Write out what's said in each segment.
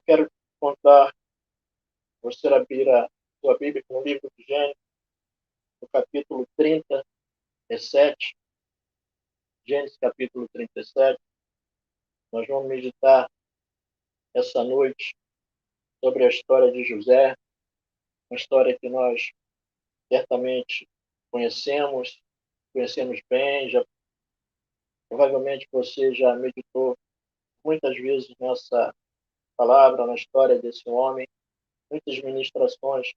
quero contar, você abrir a sua Bíblia no livro de Gênesis, no capítulo 37, Gênesis capítulo 37. Nós vamos meditar essa noite sobre a história de José, uma história que nós certamente conhecemos bem, provavelmente você já meditou muitas vezes nessa palavra, na história desse homem, muitas ministrações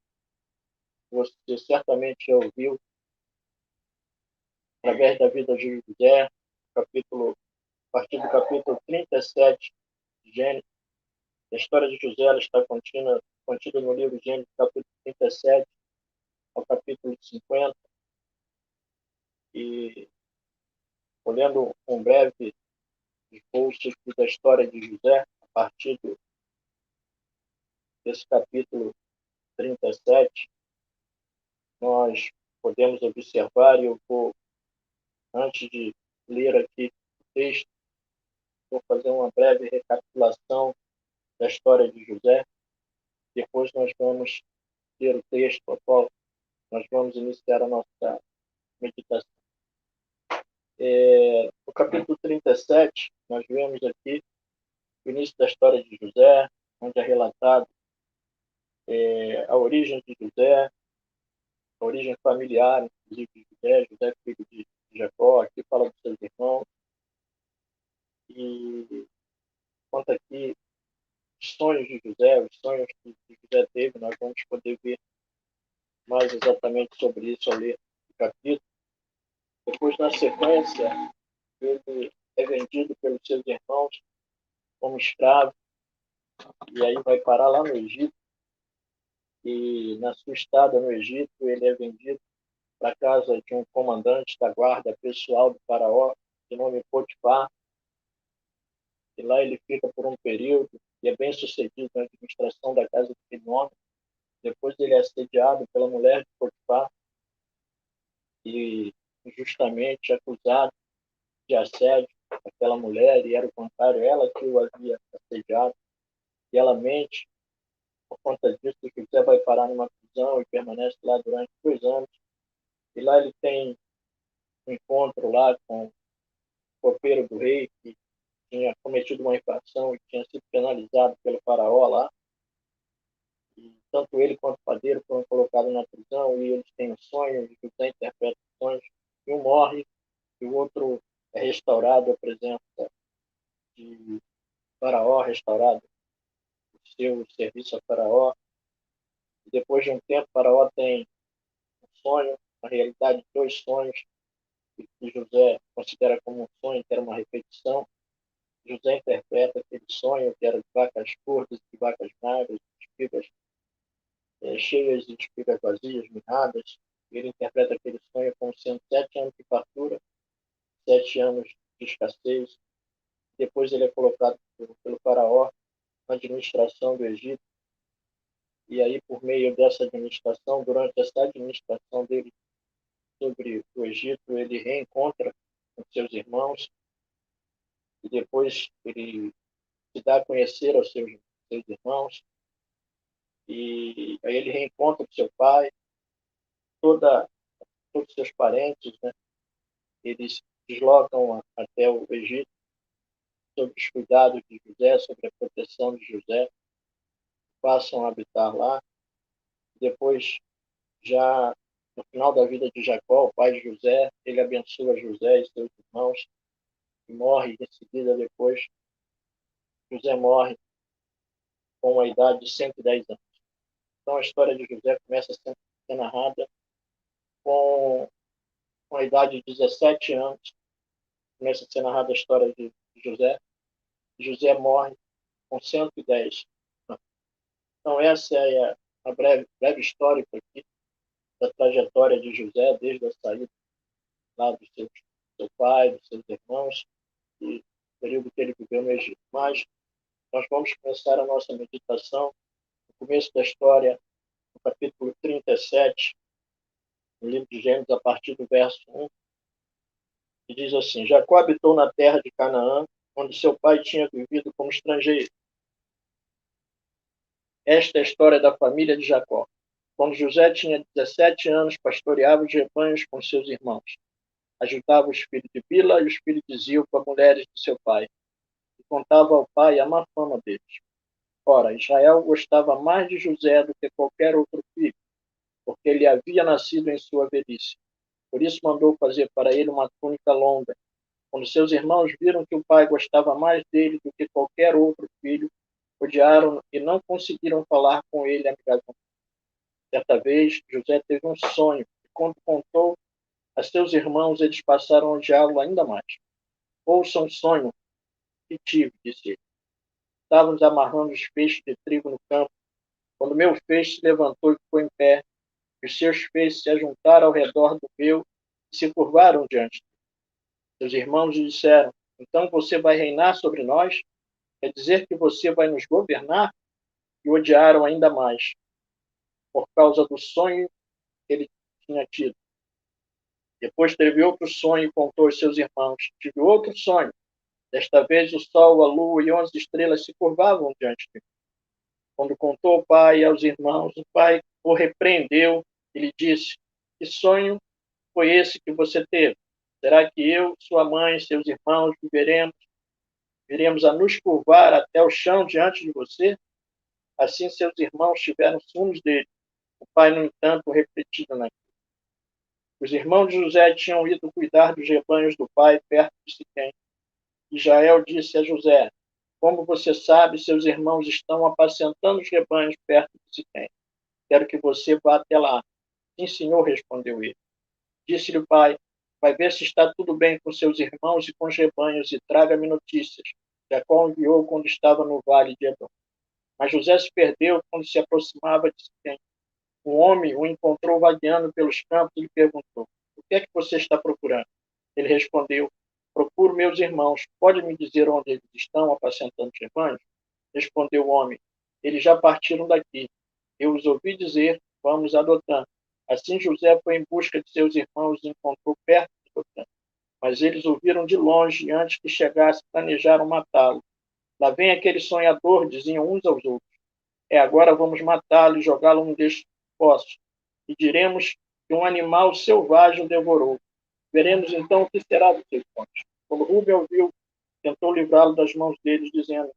você certamente já ouviu através da vida de José, a partir do capítulo 37 de Gênesis. A história de José ela está contida no livro de Gênesis, capítulo 37 ao capítulo 50. E olhando um breve esboço da história de José, a partir desse capítulo 37, nós podemos observar, e eu vou, antes de ler aqui o texto, vou fazer uma breve recapitulação da história de José. Depois nós vamos ter o texto ao qual nós vamos iniciar a nossa meditação. No capítulo 37, nós vemos aqui o início da história de José, onde é relatado a origem de José, a origem familiar, inclusive de José. José é filho de Jacó, aqui fala dos seus irmãos, e conta aqui os sonhos de José, os sonhos que José teve. Nós vamos poder ver mais exatamente sobre isso ao ler o capítulo. Depois, na sequência, ele é vendido pelos seus irmãos como escravo, e aí vai parar lá no Egito. E na sua estada no Egito, ele é vendido para a casa de um comandante da guarda pessoal do faraó, de nome Potifar, e lá ele fica por um período e é bem sucedido na administração da casa daquele homem. Depois ele é assediado pela mulher de Potifar e injustamente acusado de assédio àquela mulher, e era o contrário, ela que o havia assediado, e ela mente. Por conta disso, José vai parar numa prisão e permanece lá durante 2 anos. E lá ele tem um encontro lá com o copeiro do rei, que tinha cometido uma infração e tinha sido penalizado pelo faraó lá. E tanto ele quanto o padeiro foram colocados na prisão, e eles têm um sonho, e José interpreta os sonhos. E um morre, e o outro é restaurado à presença de faraó, restaurado o seu serviço a faraó. E depois de um tempo, faraó tem um sonho, na realidade, 2 sonhos, que José considera como um sonho, que era uma repetição. José interpreta aquele sonho, que era de vacas gordas e vacas magras, espigas cheias e espigas vazias, mirradas. Ele interpreta aquele sonho como sendo 7 anos de fartura, 7 anos de escassez. Depois ele é colocado pelo faraó na administração do Egito. E aí, por meio dessa administração, durante essa administração dele sobre o Egito, ele reencontra com seus irmãos, e depois ele se dá a conhecer aos seus irmãos, e aí ele reencontra com seu pai, todos os seus parentes, né? Eles deslocam até o Egito sob os cuidados de José, sob a proteção de José, passam a habitar lá. Depois, já no final da vida de Jacó, o pai de José, ele abençoa José e seus irmãos, e morre em seguida. Depois, José morre com a idade de 110 anos. Então, a história de José começa a ser narrada com a idade de 17 anos. Começa a ser narrada a história de José. José morre com 110 anos. Então, essa é a breve história aqui da trajetória de José, desde a saída lá do seu pai, dos seus irmãos, e o período que ele viveu no Egito. Mas nós vamos começar a nossa meditação no começo da história, no capítulo 37, no livro de Gênesis, a partir do verso 1, que diz assim: Jacó habitou na terra de Canaã, onde seu pai tinha vivido como estrangeiro. Esta é a história da família de Jacó. Quando José tinha 17 anos, pastoreava os rebanhos com seus irmãos. Ajudava os filhos de Bila e os filhos de Zilpa, mulheres de seu pai, e contava ao pai a má fama deles. Ora, Israel gostava mais de José do que qualquer outro filho, porque ele havia nascido em sua velhice. Por isso mandou fazer para ele uma túnica longa. Quando seus irmãos viram que o pai gostava mais dele do que qualquer outro filho, odiaram e não conseguiram falar com ele amigavelmente. Certa vez, José teve um sonho, e quando contou a seus irmãos, eles passaram a odiá-lo ainda mais. Ouça um sonho que tive, disse ele. Estávamos amarrando os feixes de trigo no campo, quando meu feixe se levantou e ficou em pé, e os seus feixes se ajuntaram ao redor do meu e se curvaram diante dele. Seus irmãos lhe disseram, então você vai reinar sobre nós? Quer dizer que você vai nos governar? E odiaram ainda mais, por causa do sonho que ele tinha tido. Depois teve outro sonho e contou aos seus irmãos. Tive outro sonho. Desta vez o sol, a lua e 11 estrelas se curvavam diante de mim. Quando contou ao pai e aos irmãos, o pai o repreendeu e lhe disse, que sonho foi esse que você teve? Será que eu, sua mãe, seus irmãos viremos a nos curvar até o chão diante de você? Assim seus irmãos tiveram ciúmes dele. O pai, no entanto, refletido naquilo. Os irmãos de José tinham ido cuidar dos rebanhos do pai perto de Siquém. Israel disse a José, como você sabe, seus irmãos estão apacentando os rebanhos perto de Siquém. Quero que você vá até lá. Sim, senhor, respondeu ele. Disse-lhe o pai, vai ver se está tudo bem com seus irmãos e com os rebanhos e traga-me notícias. Jacó enviou quando estava no vale de Edom. Mas José se perdeu quando se aproximava de Siquém. Um homem o encontrou vagueando pelos campos e lhe perguntou, o que é que você está procurando? Ele respondeu, procuro meus irmãos. Pode me dizer onde eles estão apacentando os rebanhos? Respondeu o homem, eles já partiram daqui. Eu os ouvi dizer, vamos a Dotã. Assim José foi em busca de seus irmãos e encontrou perto de Dotã. Mas eles o viram de longe e antes que chegasse planejaram matá-lo. Lá vem aquele sonhador, diziam uns aos outros. É, agora vamos matá-lo e jogá-lo num destes poços. E diremos que um animal selvagem o devorou. Veremos então o que será dos seus sonhos. Quando Rubem ouviu, tentou livrá-lo das mãos deles, dizendo,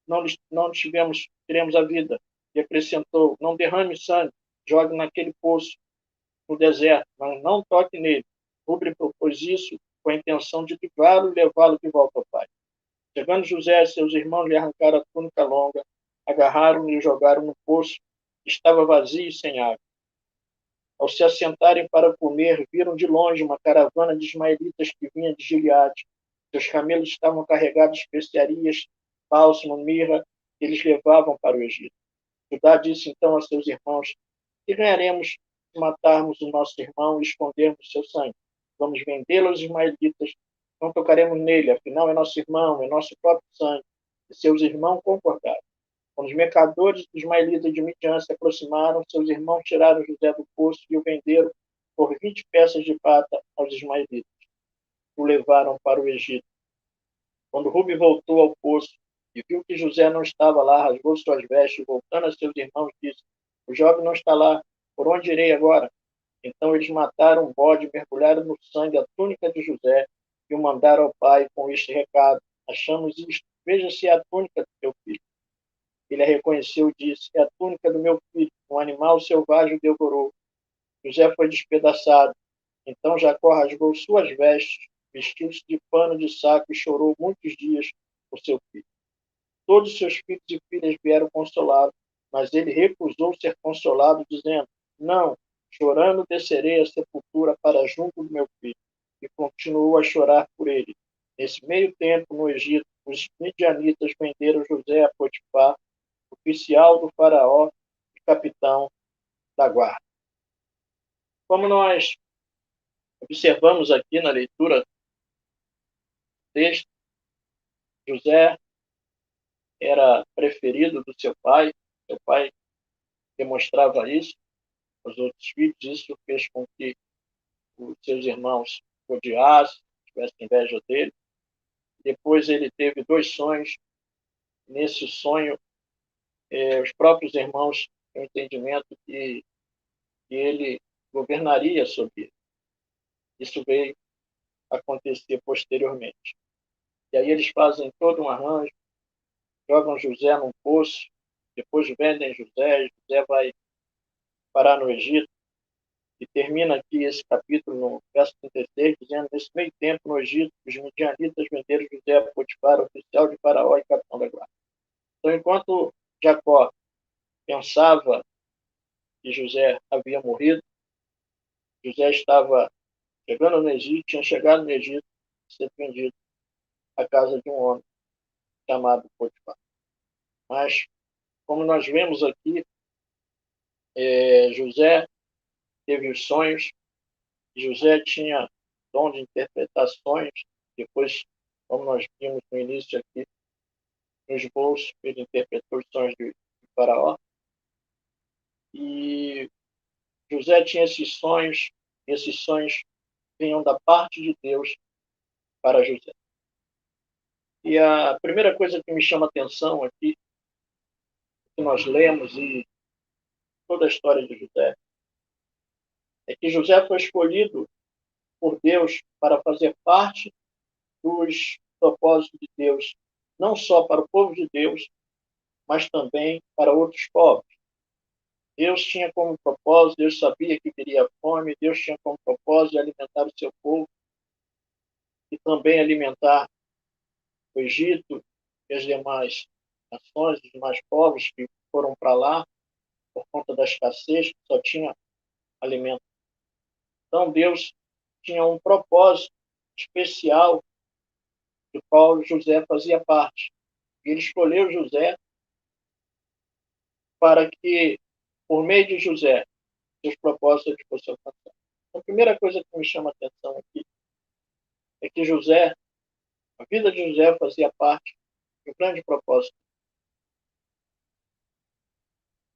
não tiremos a vida. E acrescentou, não derrame sangue, jogue naquele poço no deserto, mas não toque nele. Rubem propôs isso com a intenção de livrá-lo e levá-lo de volta ao pai. Chegando José e seus irmãos lhe arrancaram a túnica longa, agarraram-no e o jogaram no poço, que estava vazio e sem água. Ao se assentarem para comer, viram de longe uma caravana de ismaelitas que vinha de Gileade. Seus camelos estavam carregados de especiarias, bálsamo, mirra, que eles levavam para o Egito. Judá disse então a seus irmãos, que ganharemos se matarmos o nosso irmão e escondermos seu sangue? Vamos vendê-lo aos ismaelitas, não tocaremos nele, afinal é nosso irmão, é nosso próprio sangue. E seus irmãos concordaram. Quando os mercadores dos ismaelitas de Midian se aproximaram, seus irmãos tiraram José do poço e o venderam por 20 peças de prata aos ismaelitas. O levaram para o Egito. Quando Rubem voltou ao poço e viu que José não estava lá, rasgou suas vestes e, voltando a seus irmãos, disse, o jovem não está lá, por onde irei agora? Então eles mataram um bode, mergulharam no sangue a túnica de José e o mandaram ao pai com este recado, achamos isto, veja se é a túnica do teu filho. Ele a reconheceu e disse, é a túnica do meu filho, um animal selvagem o devorou. José foi despedaçado. Então Jacó rasgou suas vestes, vestiu-se de pano de saco e chorou muitos dias por seu filho. Todos os seus filhos e filhas vieram consolá-lo, mas ele recusou ser consolado, dizendo, não, chorando descerei à sepultura para junto do meu filho. E continuou a chorar por ele. Nesse meio tempo, no Egito, os midianitas venderam José a Potifar, oficial do faraó e capitão da guarda. Como nós observamos aqui na leitura do texto, José era preferido do seu pai demonstrava isso aos outros filhos, isso fez com que os seus irmãos odiassem, tivessem inveja dele. Depois ele teve dois sonhos, nesse sonho os próprios irmãos têm o entendimento que ele governaria sobre ele. Isso veio acontecer posteriormente. E aí eles fazem todo um arranjo, jogam José num poço, depois vendem José, José vai parar no Egito, e termina aqui esse capítulo no verso 36, dizendo: nesse meio tempo, no Egito, os midianitas venderam José a Potifar, oficial de Faraó e capitão da guarda. Então, enquanto Jacó pensava que José havia morrido, José estava chegando no Egito, tinha chegado no Egito, ser vendido à casa de um homem chamado Potifar. Mas, como nós vemos aqui, José teve os sonhos, José tinha dom de interpretações, depois, como nós vimos no início aqui, no esboço, ele interpretou os sonhos de Faraó, e José tinha esses sonhos vinham da parte de Deus para José. E a primeira coisa que me chama a atenção aqui, que nós lemos e toda a história de José, é que José foi escolhido por Deus para fazer parte dos propósitos de Deus, não só para o povo de Deus, mas também para outros povos. Deus tinha como propósito, Deus sabia que teria fome, Deus tinha como propósito alimentar o seu povo e também alimentar o Egito e as demais nações, os demais povos que foram para lá por conta da escassez, que só tinha alimento. Então, Deus tinha um propósito especial do qual José fazia parte. E ele escolheu José para que, por meio de José, seus propósitos fossem alcançados. Então, a primeira coisa que me chama a atenção aqui é que José, a vida de José fazia parte de um grande propósito.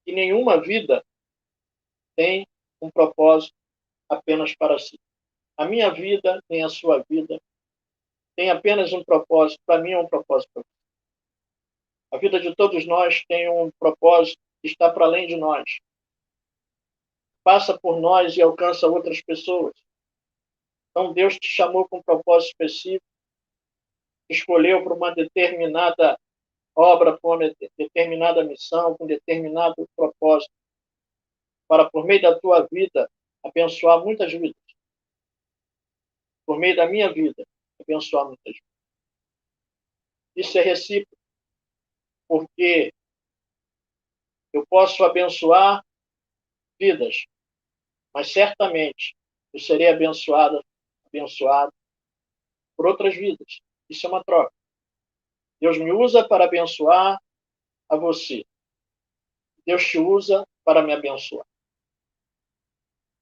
E nenhuma vida tem um propósito apenas para si. A minha vida, nem a sua vida, tem apenas um propósito. Para mim é um propósito para você. A vida de todos nós tem um propósito que está para além de nós. Passa por nós e alcança outras pessoas. Então Deus te chamou com um propósito específico, escolheu para uma determinada obra, para uma determinada missão, com um determinado propósito, para, por meio da tua vida, abençoar muitas vidas. Por meio da minha vida, abençoar muitas vidas. Isso é recíproco, porque eu posso abençoar vidas, mas certamente eu serei abençoado por outras vidas. Isso é uma troca. Deus me usa para abençoar a você. Deus te usa para me abençoar.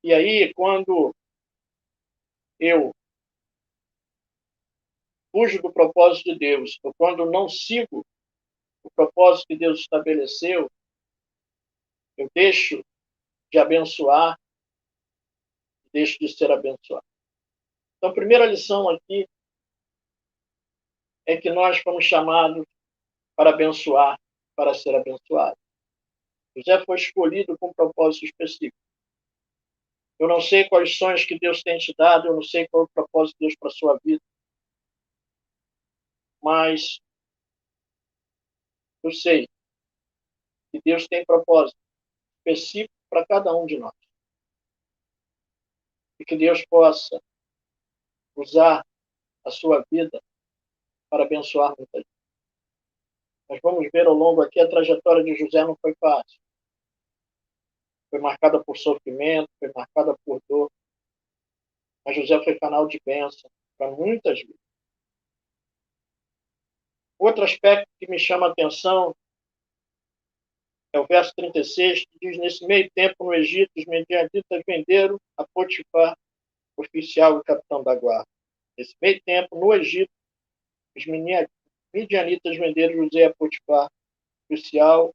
E aí, quando eu fujo do propósito de Deus, ou quando não sigo o propósito que Deus estabeleceu, eu deixo de abençoar, deixo de ser abençoado. Então, a primeira lição aqui é que nós fomos chamados para abençoar, para ser abençoado. José foi escolhido com um propósito específico. Eu não sei quais sonhos que Deus tem te dado, eu não sei qual é o propósito de Deus para a sua vida, mas eu sei que Deus tem propósito específico para cada um de nós. E que Deus possa usar a sua vida para abençoar muita gente. Nós vamos ver ao longo aqui a trajetória de José não foi fácil. Foi marcada por sofrimento, foi marcada por dor. Mas José foi canal de bênção para muitas vidas. Outro aspecto que me chama a atenção é o verso 36, que diz: nesse meio tempo, no Egito, os medianitas venderam a Potifar, oficial e capitão da guarda. Nesse meio tempo, no Egito, os midianitas venderam José a Potifar, oficial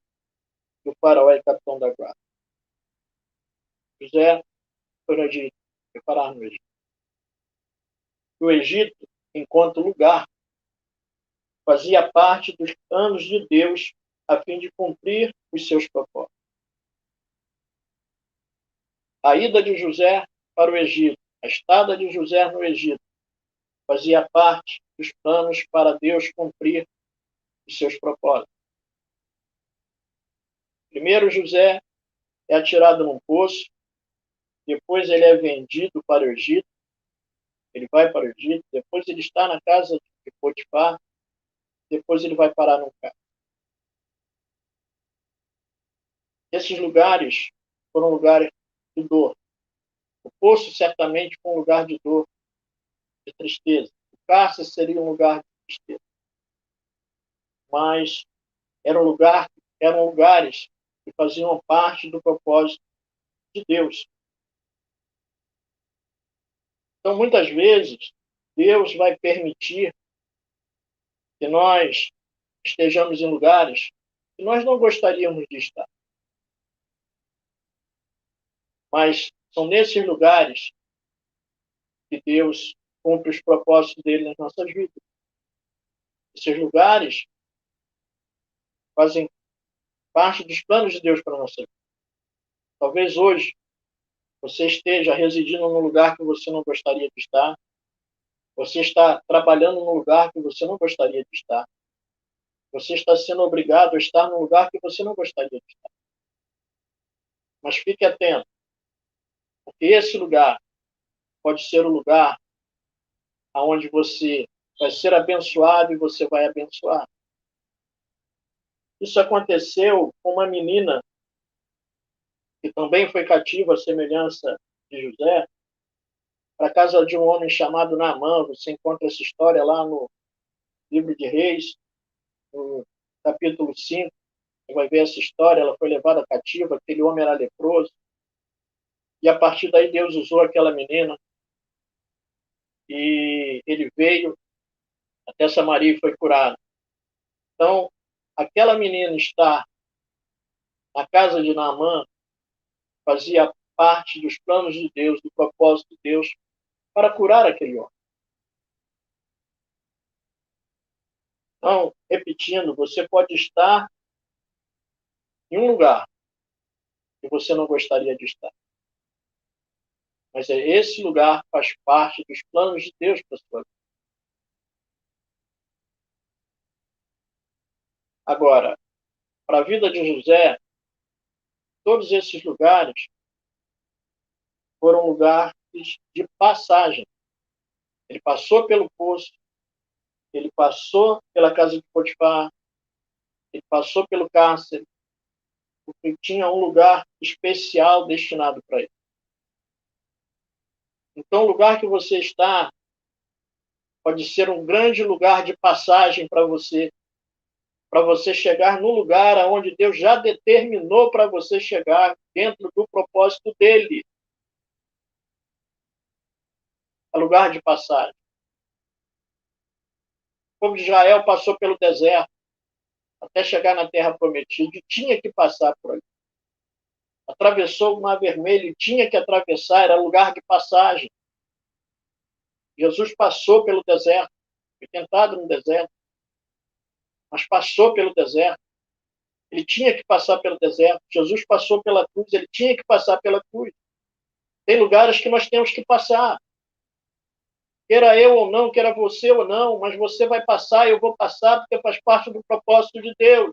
do faraó e capitão da guarda. José foi no Egito, foi parar no Egito. O Egito, enquanto lugar, fazia parte dos planos de Deus a fim de cumprir os seus propósitos. A ida de José para o Egito, a estada de José no Egito, fazia parte dos planos para Deus cumprir os seus propósitos. Primeiro, José é atirado num poço, depois ele é vendido para o Egito, ele vai para o Egito, depois ele está na casa de Potifar, depois ele vai parar num cárcere. Esses lugares foram lugares de dor. O poço certamente foi um lugar de dor, de tristeza. O cárcere seria um lugar de tristeza. Mas eram lugares que faziam parte do propósito de Deus. Então, muitas vezes, Deus vai permitir que nós estejamos em lugares que nós não gostaríamos de estar. Mas são nesses lugares que Deus cumpre os propósitos dele nas nossas vidas. Esses lugares fazem parte dos planos de Deus para a nossa vida. Talvez hoje você esteja residindo num lugar que você não gostaria de estar. Você está trabalhando num lugar que você não gostaria de estar. Você está sendo obrigado a estar num lugar que você não gostaria de estar. Mas fique atento, porque esse lugar pode ser o lugar onde você vai ser abençoado e você vai abençoar. Isso aconteceu com uma menina que também foi cativa à semelhança de José, para a casa de um homem chamado Naamã. Você encontra essa história lá no livro de Reis, no capítulo 5. Você vai ver essa história, ela foi levada cativa, aquele homem era leproso, e a partir daí Deus usou aquela menina, e ele veio até Samaria e foi curado. Então, aquela menina estar na casa de Naamã fazia parte dos planos de Deus, do propósito de Deus, para curar aquele homem. Então, repetindo, você pode estar em um lugar que você não gostaria de estar. Mas esse lugar faz parte dos planos de Deus para a sua vida. Agora, para a vida de José, todos esses lugares foram lugares de passagem. Ele passou pelo poço, ele passou pela casa de Potifar, ele passou pelo cárcere, porque tinha um lugar especial destinado para ele. Então, o lugar que você está pode ser um grande lugar de passagem para você chegar no lugar aonde Deus já determinou para você chegar dentro do propósito dele. É lugar de passagem. O povo de Israel passou pelo deserto até chegar na terra prometida e tinha que passar por ali. Atravessou o Mar Vermelho e tinha que atravessar, era lugar de passagem. Jesus passou pelo deserto, foi tentado no deserto, mas passou pelo deserto. Ele tinha que passar pelo deserto. Jesus passou pela cruz, ele tinha que passar pela cruz. Tem lugares que nós temos que passar. Queira eu ou não, queira você ou não, mas você vai passar, eu vou passar, porque faz parte do propósito de Deus.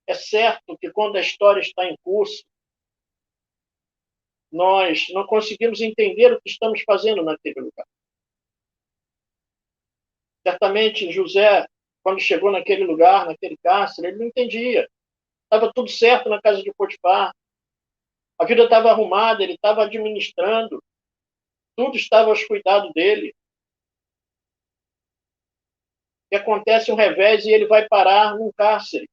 É certo que quando a história está em curso, nós não conseguimos entender o que estamos fazendo naquele lugar. Certamente, José, quando chegou naquele lugar, naquele cárcere, ele não entendia. Estava tudo certo na casa de Potifar. A vida estava arrumada, ele estava administrando. Tudo estava aos cuidados dele. E acontece um revés e ele vai parar num cárcere,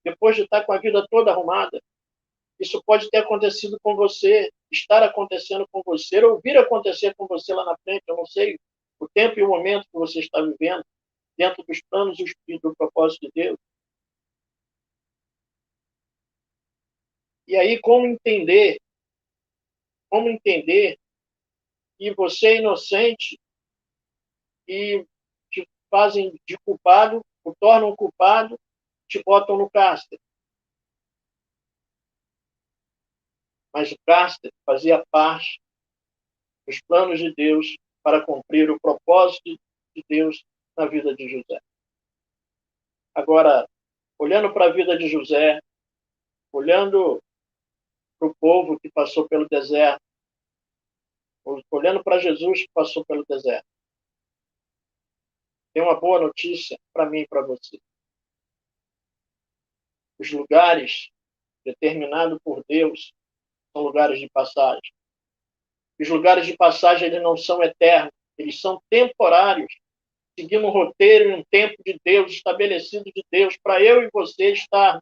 depois de estar com a vida toda arrumada. Isso pode ter acontecido com você, estar acontecendo com você, ou vir acontecer com você lá na frente. Eu não sei o tempo e o momento que você está vivendo, dentro dos planos e do propósito de Deus. E aí, como entender que você é inocente e te fazem de culpado o tornam culpado, te botam no cárcere. Mas o cárcere fazia parte dos planos de Deus para cumprir o propósito de Deus na vida de José. Agora, olhando para a vida de José, olhando para o povo que passou pelo deserto, olhando para Jesus que passou pelo deserto, tem uma boa notícia para mim e para você. Os lugares determinados por Deus são lugares de passagem. Os lugares de passagem eles não são eternos, eles são temporários, seguindo um roteiro e um tempo de Deus, estabelecido de Deus, para eu e você estar.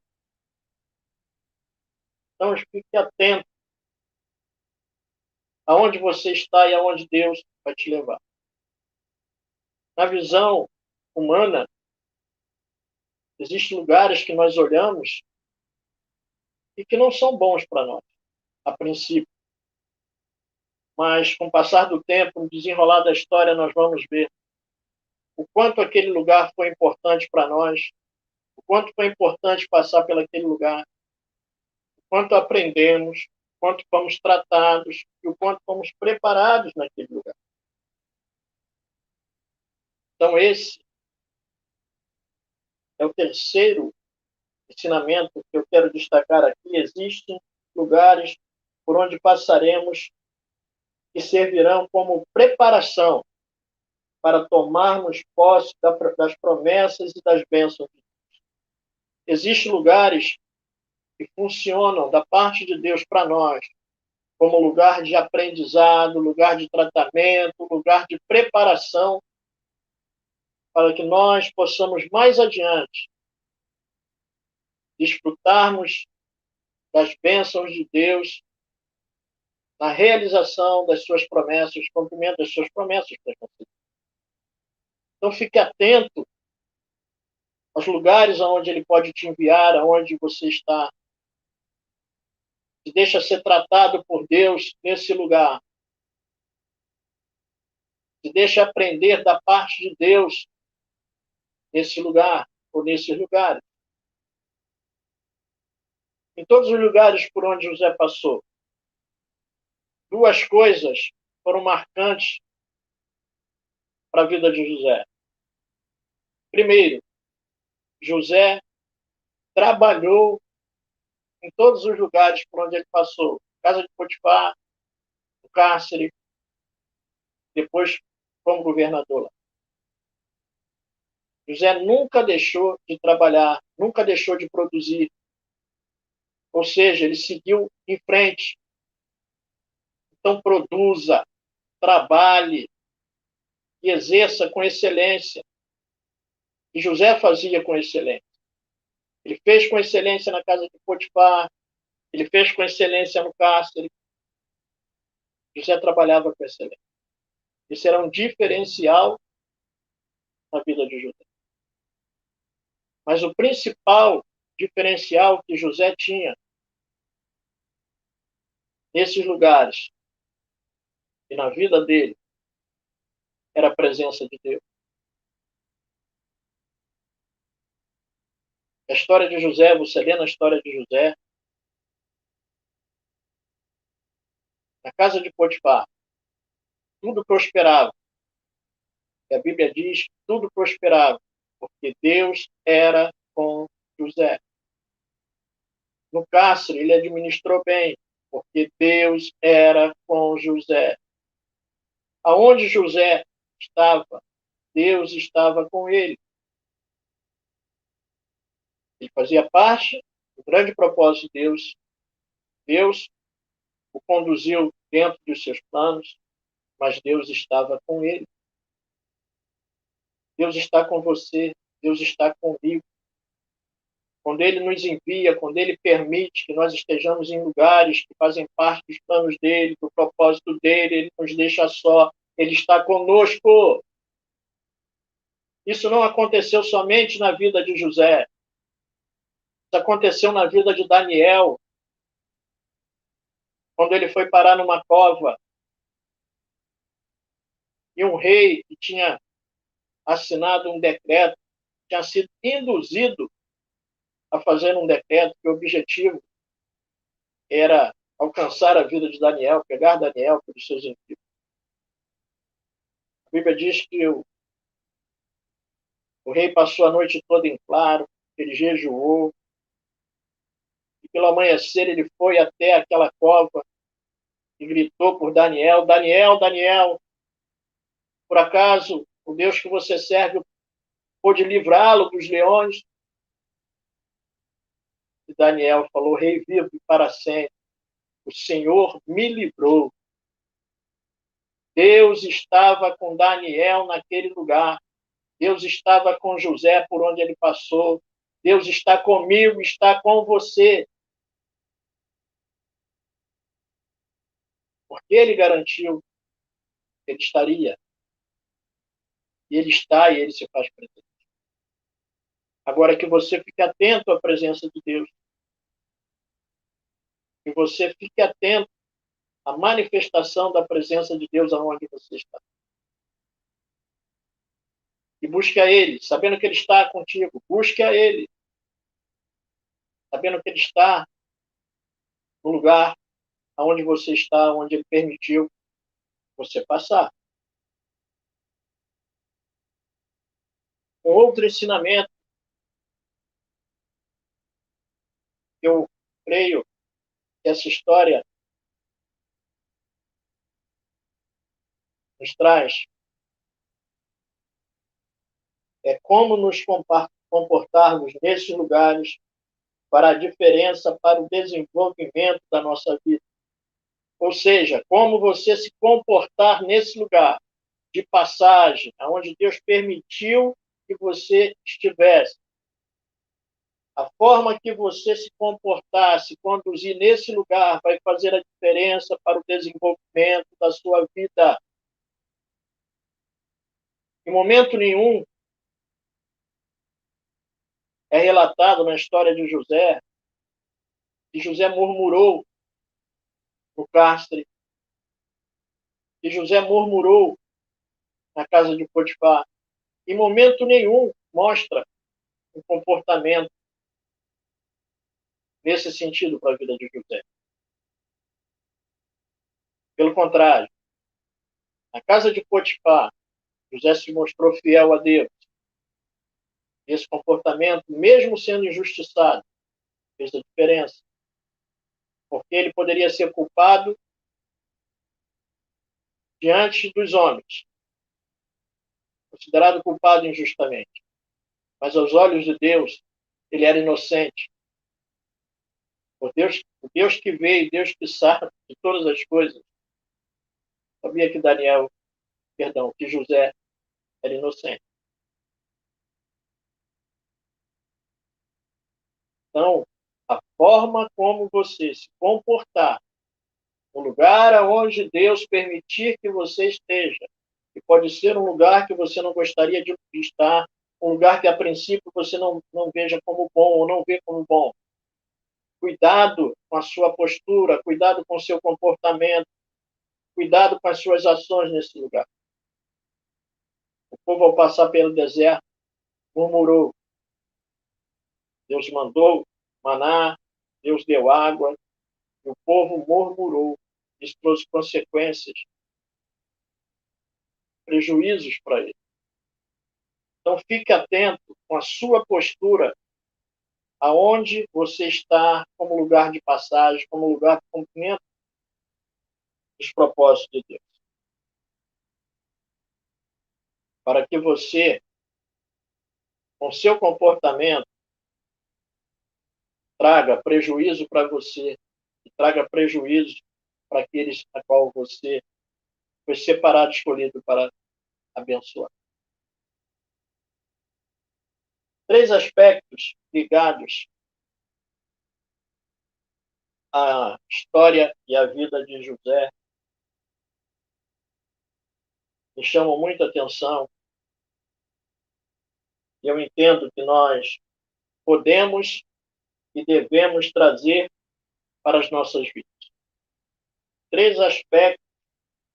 Então, fique atento aonde você está e aonde Deus vai te levar. Na visão humana, existem lugares que nós olhamos e que não são bons para nós, a princípio. Mas, com o passar do tempo, no desenrolar da história, nós vamos ver o quanto aquele lugar foi importante para nós, o quanto foi importante passar pelaquele lugar, o quanto aprendemos, o quanto fomos tratados e o quanto fomos preparados naquele lugar. Então, esse é o terceiro ensinamento que eu quero destacar aqui. Existem lugares por onde passaremos que servirão como preparação para tomarmos posse das promessas e das bênçãos. Existem lugares que funcionam da parte de Deus para nós como lugar de aprendizado, lugar de tratamento, lugar de preparação para que nós possamos mais adiante desfrutarmos das bênçãos de Deus na realização das suas promessas, cumprimento das suas promessas. Então, fique atento aos lugares aonde Ele pode te enviar, aonde você está. Se deixa ser tratado por Deus nesse lugar. Se deixa aprender da parte de Deus nesse lugar ou nesses lugares. Em todos os lugares por onde José passou, duas coisas foram marcantes para a vida de José. Primeiro, José trabalhou em todos os lugares por onde ele passou. Casa de Potifar, no cárcere, depois como governador lá. José nunca deixou de trabalhar, nunca deixou de produzir. Ou seja, ele seguiu em frente. Então, produza, trabalhe e exerça com excelência. E José fazia com excelência. Ele fez com excelência na casa de Potifar, ele fez com excelência no cárcere. José trabalhava com excelência. Isso era um diferencial na vida de José. Mas o principal diferencial que José tinha nesses lugares e na vida dele era a presença de Deus. A história de José, você lê na história de José, na casa de Potifar, tudo prosperava. E a Bíblia diz que tudo prosperava, porque Deus era com José. No cárcere, ele administrou bem, porque Deus era com José. Aonde José estava, Deus estava com ele. Ele fazia parte do grande propósito de Deus. Deus o conduziu dentro dos seus planos, mas Deus estava com ele. Deus está com você, Deus está comigo. Quando Ele nos envia, quando Ele permite que nós estejamos em lugares que fazem parte dos planos dEle, do propósito dEle, Ele nos deixa só, Ele está conosco. Isso não aconteceu somente na vida de José. Isso aconteceu na vida de Daniel, quando ele foi parar numa cova e um rei que tinha assinado um decreto tinha sido induzido a fazer um decreto que o objetivo era alcançar a vida de Daniel, pegar Daniel pelos seus inimigos. A Bíblia diz que o rei passou a noite toda em claro, ele jejuou, e pelo amanhecer ele foi até aquela cova e gritou por Daniel: Daniel, Daniel, por acaso o Deus que você serve pôde livrá-lo dos leões? E Daniel falou: Rei vivo para sempre, o Senhor me livrou. Deus estava com Daniel naquele lugar. Deus estava com José por onde ele passou. Deus está comigo, está com você. Porque ele garantiu que ele estaria. E ele está e ele se faz presente. Agora que você fique atento à presença de Deus. Que você fique atento à manifestação da presença de Deus aonde você está. E busque a Ele, sabendo que Ele está contigo. Busque a Ele, sabendo que Ele está no lugar onde você está, onde Ele permitiu você passar. Um outro ensinamento que eu creio que essa história nos traz é como nos comportarmos nesses lugares para a diferença, para o desenvolvimento da nossa vida. Ou seja, como você se comportar nesse lugar de passagem, onde Deus permitiu que você estivesse. A forma que você se comportar, se conduzir nesse lugar, vai fazer a diferença para o desenvolvimento da sua vida. Em momento nenhum é relatado na história de José que José murmurou no cárcere, que José murmurou na casa de Potifar. Em momento nenhum mostra um comportamento nesse sentido para a vida de José. Pelo contrário, na casa de Potifar, José se mostrou fiel a Deus. Esse comportamento, mesmo sendo injustiçado, fez a diferença. Porque ele poderia ser culpado diante dos homens, considerado culpado injustamente. Mas aos olhos de Deus, ele era inocente. O Deus que veio, Deus que sabe de todas as coisas, sabia que José era inocente. Então, a forma como você se comportar no lugar onde Deus permitir que você esteja, que pode ser um lugar que você não gostaria de estar, um lugar que a princípio você não veja como bom ou não vê como bom. Cuidado com a sua postura, cuidado com o seu comportamento, cuidado com as suas ações nesse lugar. O povo, ao passar pelo deserto, murmurou. Deus mandou maná, Deus deu água, e o povo murmurou. Isso trouxe consequências, prejuízos para ele. Então, fique atento com a sua postura, aonde você está como lugar de passagem, como lugar de cumprimento dos propósitos de Deus. Para que você, com seu comportamento, traga prejuízo para você e traga prejuízo para aqueles a qual você foi separado, escolhido para abençoar. 3 aspectos ligados à história e à vida de José me chamam muita atenção. E eu entendo que nós podemos e devemos trazer para as nossas vidas. 3 aspectos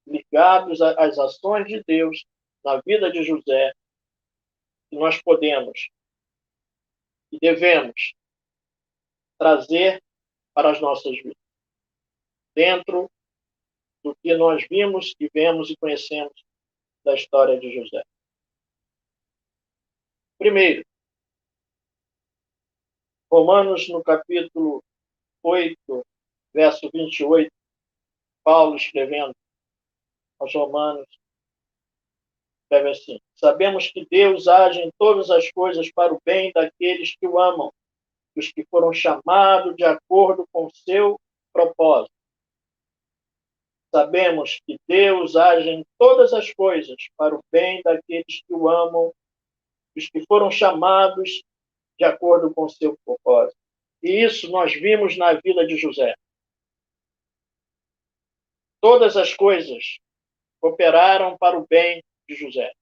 ligados às ações de Deus na vida de José que nós podemos e devemos trazer para as nossas vidas, dentro do que nós vimos e vemos e conhecemos da história de José. Primeiro, Romanos, no capítulo 8, verso 28, Paulo escrevendo aos Romanos, escreve assim: sabemos que Deus age em todas as coisas para o bem daqueles que o amam, dos que foram chamados de acordo com o seu propósito. Sabemos que Deus age em todas as coisas para o bem daqueles que o amam, dos que foram chamados de acordo com o seu propósito. E isso nós vimos na vida de José. Todas as coisas cooperaram para o bem de José.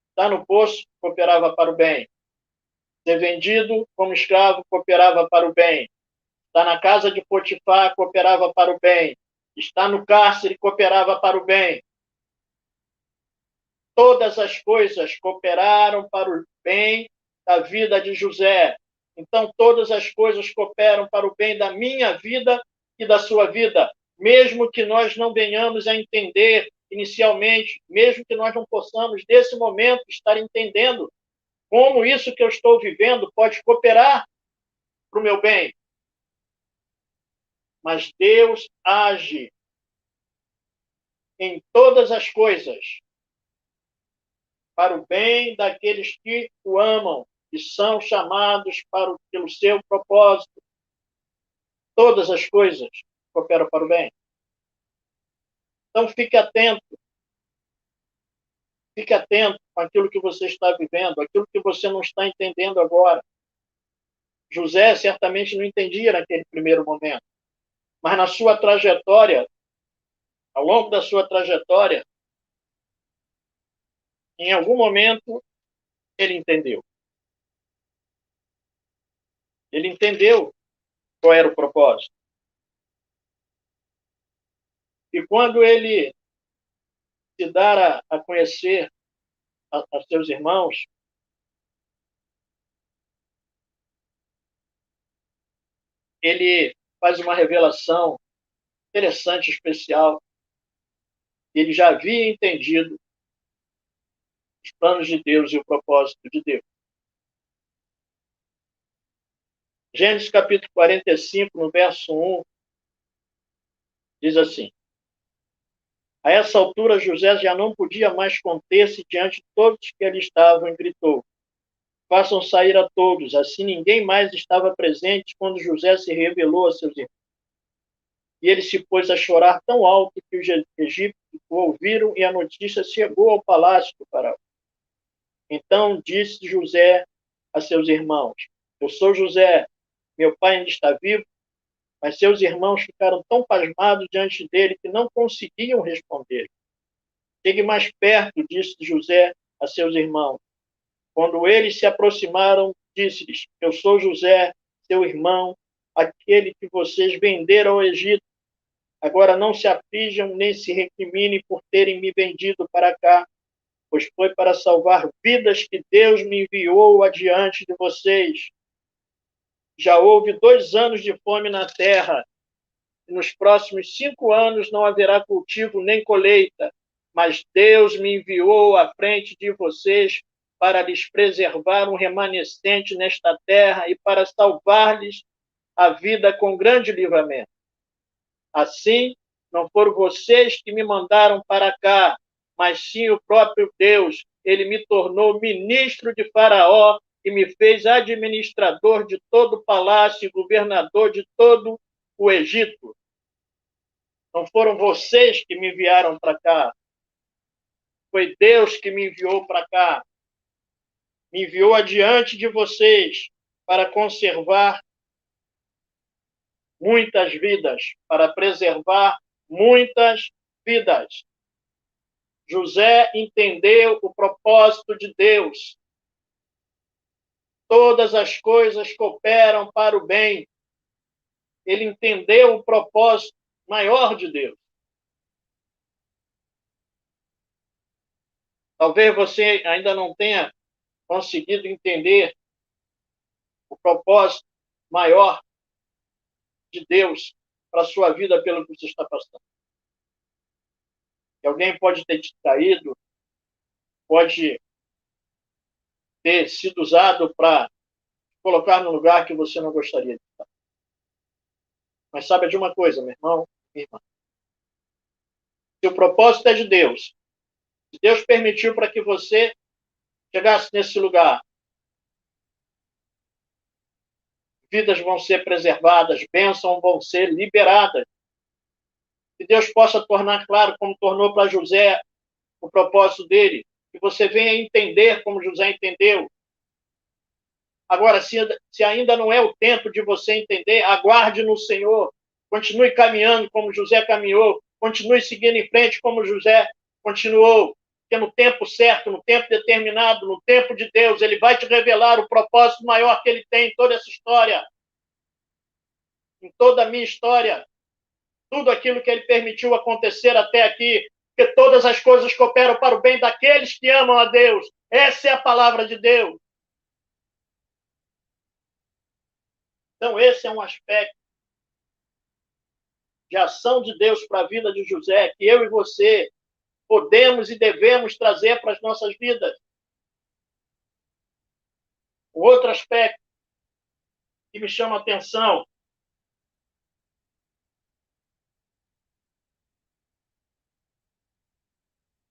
Estar no poço, cooperava para o bem. Ser vendido como escravo, cooperava para o bem. Estar na casa de Potifar, cooperava para o bem. Estar no cárcere, cooperava para o bem. Todas as coisas cooperaram para o bem da vida de José. Então, todas as coisas cooperam para o bem da minha vida e da sua vida, mesmo que nós não venhamos a entender inicialmente, mesmo que nós não possamos, nesse momento, estar entendendo como isso que eu estou vivendo pode cooperar para o meu bem. Mas Deus age em todas as coisas para o bem daqueles que o amam e são chamados pelo seu propósito. Todas as coisas cooperam para o bem. Então, fique atento. Fique atento com aquilo que você está vivendo, aquilo que você não está entendendo agora. José certamente não entendia naquele primeiro momento, mas na sua trajetória, ao longo da sua trajetória, em algum momento, ele entendeu. Ele entendeu qual era o propósito. E quando ele se dar a conhecer a seus irmãos, ele faz uma revelação interessante, especial. Ele já havia entendido os planos de Deus e o propósito de Deus. Gênesis capítulo 45, no verso 1, diz assim: a essa altura, José já não podia mais conter-se diante de todos que ali estavam e gritou: façam sair a todos. Assim ninguém mais estava presente quando José se revelou a seus irmãos. E ele se pôs a chorar tão alto que os egípcios o ouviram e a notícia chegou ao palácio do faraó. Então disse José a seus irmãos: eu sou José, meu pai ainda está vivo? Mas seus irmãos ficaram tão pasmados diante dele que não conseguiam responder. Chegue mais perto, disse José a seus irmãos. Quando eles se aproximaram, disse-lhes: eu sou José, seu irmão, aquele que vocês venderam ao Egito. Agora não se aflijam nem se recriminem por terem me vendido para cá, pois foi para salvar vidas que Deus me enviou adiante de vocês. Já houve 2 anos de fome na terra, e nos próximos 5 anos não haverá cultivo nem colheita, mas Deus me enviou à frente de vocês para lhes preservar um remanescente nesta terra e para salvar-lhes a vida com grande livramento. Assim, não foram vocês que me mandaram para cá, mas sim o próprio Deus. Ele me tornou ministro de Faraó e me fez administrador de todo o palácio e governador de todo o Egito. Não foram vocês que me enviaram para cá. Foi Deus que me enviou para cá. Me enviou adiante de vocês para conservar muitas vidas, para preservar muitas vidas. José entendeu o propósito de Deus. Todas as coisas cooperam para o bem. Ele entendeu o propósito maior de Deus. Talvez você ainda não tenha conseguido entender propósito maior de Deus para a sua vida pelo que você está passando. E alguém pode ter te traído, pode ter sido usado para colocar no lugar que você não gostaria de estar. Mas saiba de uma coisa, meu irmão, minha irmã. Se o propósito é de Deus, se Deus permitiu para que você chegasse nesse lugar, vidas vão ser preservadas, bênçãos vão ser liberadas. Que Deus possa tornar claro, como tornou para José, o propósito dele. Que você venha entender como José entendeu. Agora, se ainda não é o tempo de você entender, aguarde no Senhor. Continue caminhando como José caminhou. Continue seguindo em frente como José continuou. Porque no tempo certo, no tempo determinado, no tempo de Deus, ele vai te revelar o propósito maior que ele tem em toda essa história. Em toda a minha história. Tudo aquilo que ele permitiu acontecer até aqui. Porque todas as coisas cooperam para o bem daqueles que amam a Deus. Essa é a palavra de Deus. Então, esse é um aspecto de ação de Deus para a vida de José, que eu e você podemos e devemos trazer para as nossas vidas. O outro aspecto que me chama a atenção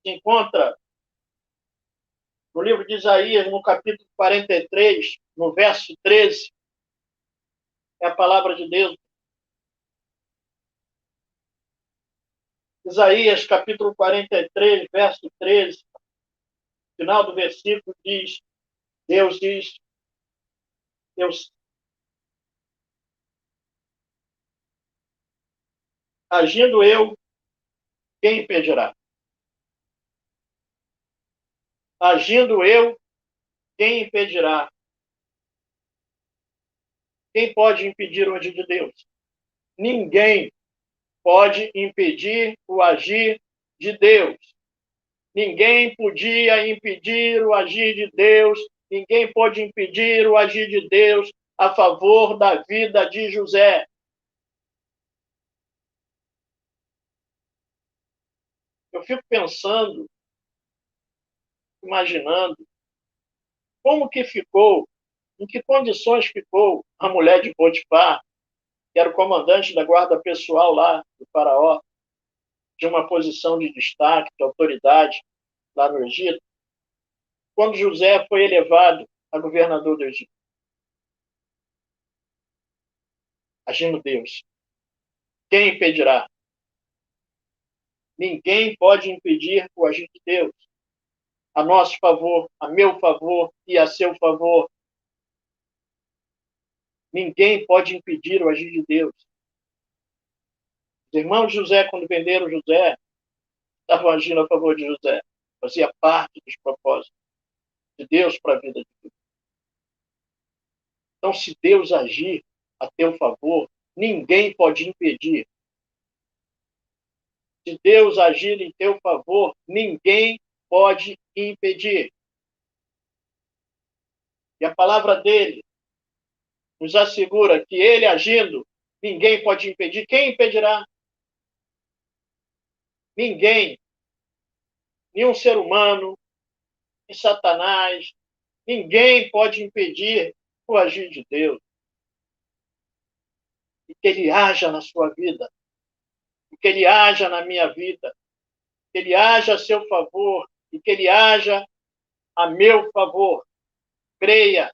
se encontra no livro de Isaías, no capítulo 43, no verso 13. É a palavra de Deus. Isaías, capítulo 43, verso 13. Final do versículo diz, Deus diz, Deus, agindo eu, quem impedirá? Agindo eu, quem impedirá? Quem pode impedir o agir de Deus? Ninguém pode impedir o agir de Deus. Ninguém podia impedir o agir de Deus. Ninguém pode impedir o agir de Deus a favor da vida de José. Eu fico pensando, imaginando, como que ficou, em que condições ficou a mulher de Potifar, que era o comandante da guarda pessoal lá do faraó, de uma posição de destaque, de autoridade lá no Egito, quando José foi elevado a governador do Egito. Agindo Deus. Quem impedirá? Ninguém pode impedir o agir de Deus. A nosso favor, a meu favor e a seu favor. Ninguém pode impedir o agir de Deus. Os irmãos de José, quando venderam José, estavam agindo a favor de José. Fazia parte dos propósitos de Deus para a vida de Deus. Então, se Deus agir a teu favor, ninguém pode impedir. Se Deus agir em teu favor, ninguém pode impedir. E a palavra dele nos assegura que ele agindo, ninguém pode impedir. Quem impedirá? Ninguém. Nenhum ser humano, nem Satanás, ninguém pode impedir o agir de Deus. E que ele haja na sua vida. E que ele haja na minha vida. Que ele haja a seu favor. E que ele haja a meu favor. Creia.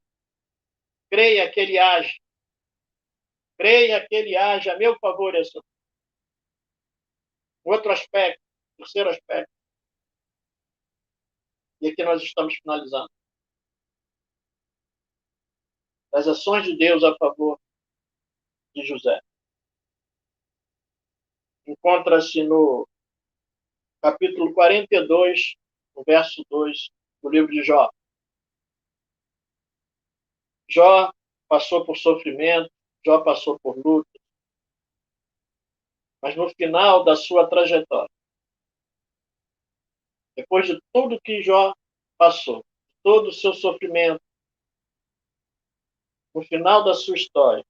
Creia que ele age. Creia que ele age a meu favor. Outro aspecto, terceiro aspecto. E aqui nós estamos finalizando. As ações de Deus a favor de José. Encontra-se no capítulo 42, no verso 2 do livro de Jó. Jó passou por sofrimento, Jó passou por luta, mas no final da sua trajetória, depois de tudo que Jó passou, todo o seu sofrimento, No final da sua história,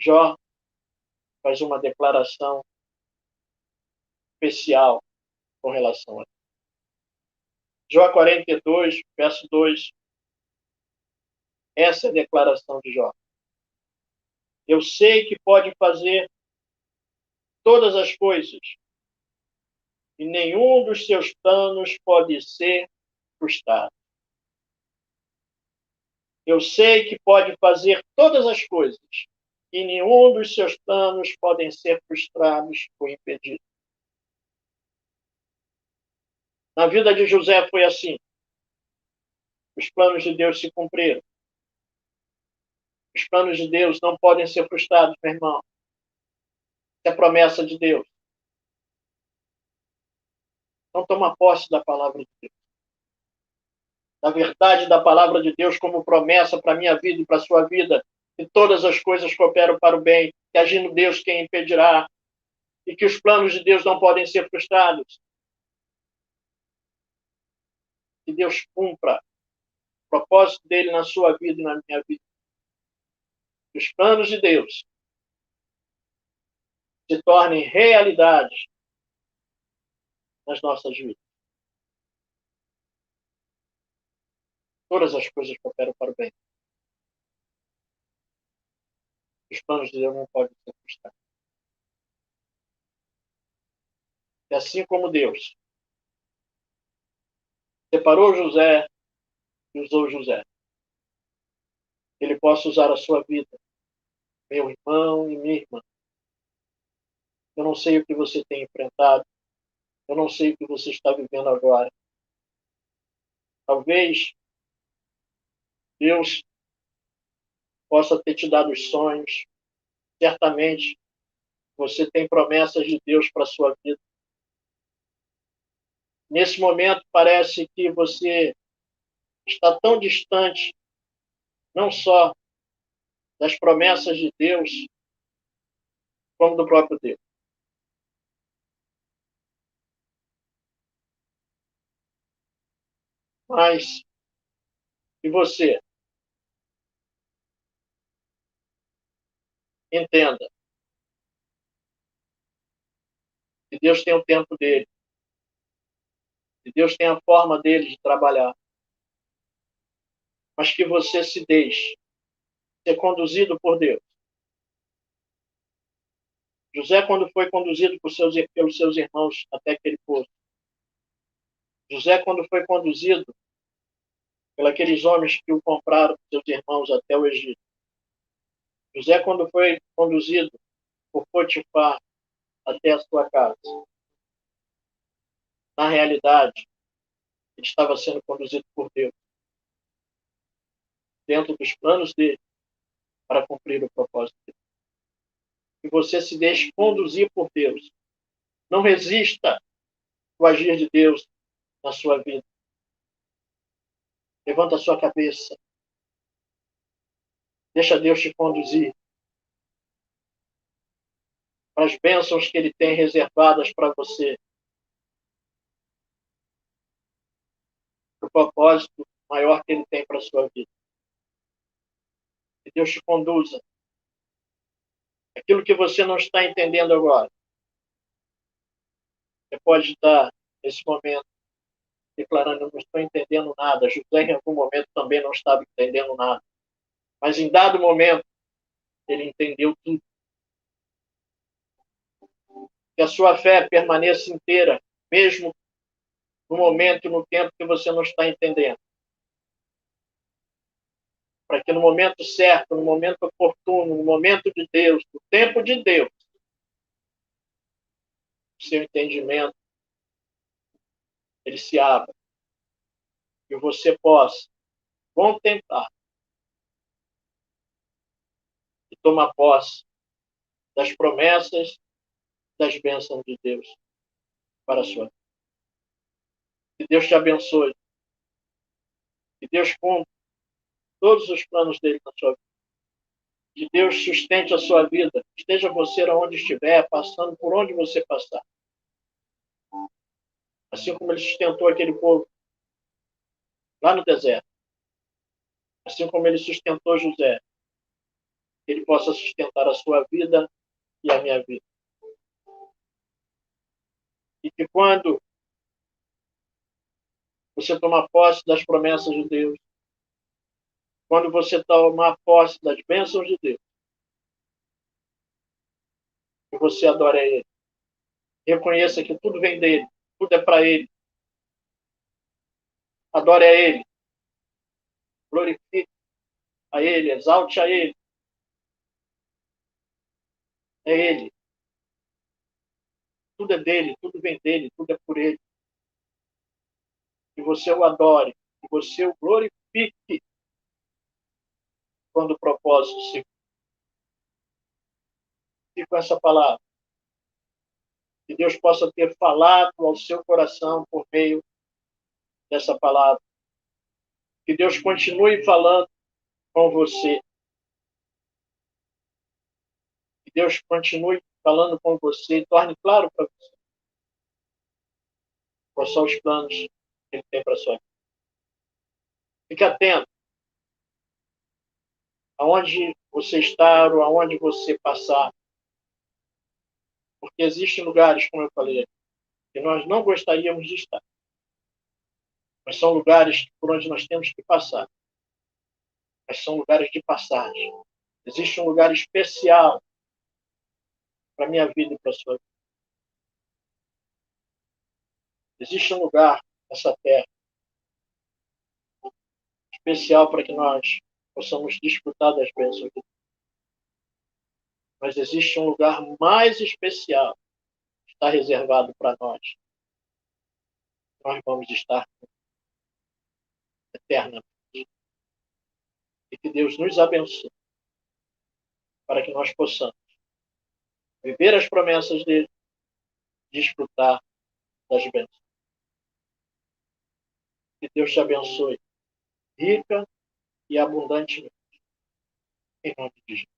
Jó faz uma declaração especial com relação a isso. Jó 42, verso 2. Essa é a declaração de Jó. Eu sei que pode fazer todas as coisas, e nenhum dos seus planos pode ser frustrado. Eu sei que pode fazer todas as coisas, e nenhum dos seus planos podem ser frustrados ou impedidos. Na vida de José foi assim. Os planos de Deus se cumpriram. Os planos de Deus não podem ser frustrados, meu irmão. É a promessa de Deus. Então toma posse da palavra de Deus. Da verdade da palavra de Deus como promessa para a minha vida e para a sua vida. Que todas as coisas cooperam para o bem. Que agindo Deus quem impedirá. E que os planos de Deus não podem ser frustrados. Que Deus cumpra o propósito dele na sua vida e na minha vida. Que os planos de Deus se tornem realidade nas nossas vidas. Todas as coisas cooperam para o bem. Os planos de Deus não podem ser frustrados. E assim como Deus separou José e usou José, ele possa usar a sua vida, meu irmão e minha irmã. Eu não sei o que você tem enfrentado, eu não sei o que você está vivendo agora. Talvez Deus possa ter te dado os sonhos. Certamente você tem promessas de Deus para a sua vida. Nesse momento parece que você está tão distante, não só das promessas de Deus, como do próprio Deus. Mas, e você? Entenda que Deus tem o tempo dele, que Deus tem a forma dele de trabalhar, mas que você se deixe ser conduzido por Deus. José, quando foi conduzido pelos seus irmãos até aquele poço, José, quando foi conduzido pelos aqueles homens que o compraram, seus irmãos, até o Egito, José, quando foi conduzido por Potifar até a sua casa, na realidade, ele estava sendo conduzido por Deus, dentro dos planos dele, para cumprir o propósito dele. Que você se deixe conduzir por Deus. Não resista ao agir de Deus na sua vida. Levanta a sua cabeça. Deixa Deus te conduzir para as bênçãos que Ele tem reservadas para você. Para o propósito maior que Ele tem para a sua vida. Que Deus te conduza. Aquilo que você não está entendendo agora. Você pode estar, nesse momento, declarando: eu não estou entendendo nada. José, em algum momento, também não estava entendendo nada. Mas, em dado momento, ele entendeu tudo. Que a sua fé permaneça inteira, mesmo no momento e no tempo que você não está entendendo. Para que no momento certo, no momento oportuno, no momento de Deus, no tempo de Deus, o seu entendimento ele se abra e você possa contemplar e tomar posse das promessas, das bênçãos de Deus para a sua vida. Que Deus te abençoe. Que Deus cumpra todos os planos dele na sua vida. Que Deus sustente a sua vida. Esteja você onde estiver, passando por onde você passar. Assim como ele sustentou aquele povo lá no deserto. Assim como ele sustentou José, ele possa sustentar a sua vida e a minha vida. E que quando você tomar posse das promessas de Deus, quando você tomar posse das bênçãos de Deus, que você adore a Ele. Reconheça que tudo vem dele, tudo é para Ele. Adore a Ele, glorifique a Ele, exalte a Ele. É Ele. Tudo é dele, tudo vem dele, tudo é por Ele. Que você o adore, que você o glorifique quando o propósito se cumprir com essa palavra. Que Deus possa ter falado ao seu coração por meio dessa palavra. Que Deus continue falando com você. Que Deus continue falando com você e torne claro para você quais são os planos que Ele tem para a sua vida. Fique atento aonde você está ou aonde você passar. Porque existem lugares, como eu falei, que nós não gostaríamos de estar. Mas são lugares por onde nós temos que passar. Mas são lugares de passagem. Existe um lugar especial para a minha vida e para a sua vida. Existe um lugar nessa terra especial para que nós possamos desfrutar das bênçãos de Deus. Mas existe um lugar mais especial que está reservado para nós. Nós vamos estar eternamente. E que Deus nos abençoe para que nós possamos viver as promessas dele, desfrutar das bênçãos. Que Deus te abençoe rica e abundantemente. Em nome de Jesus.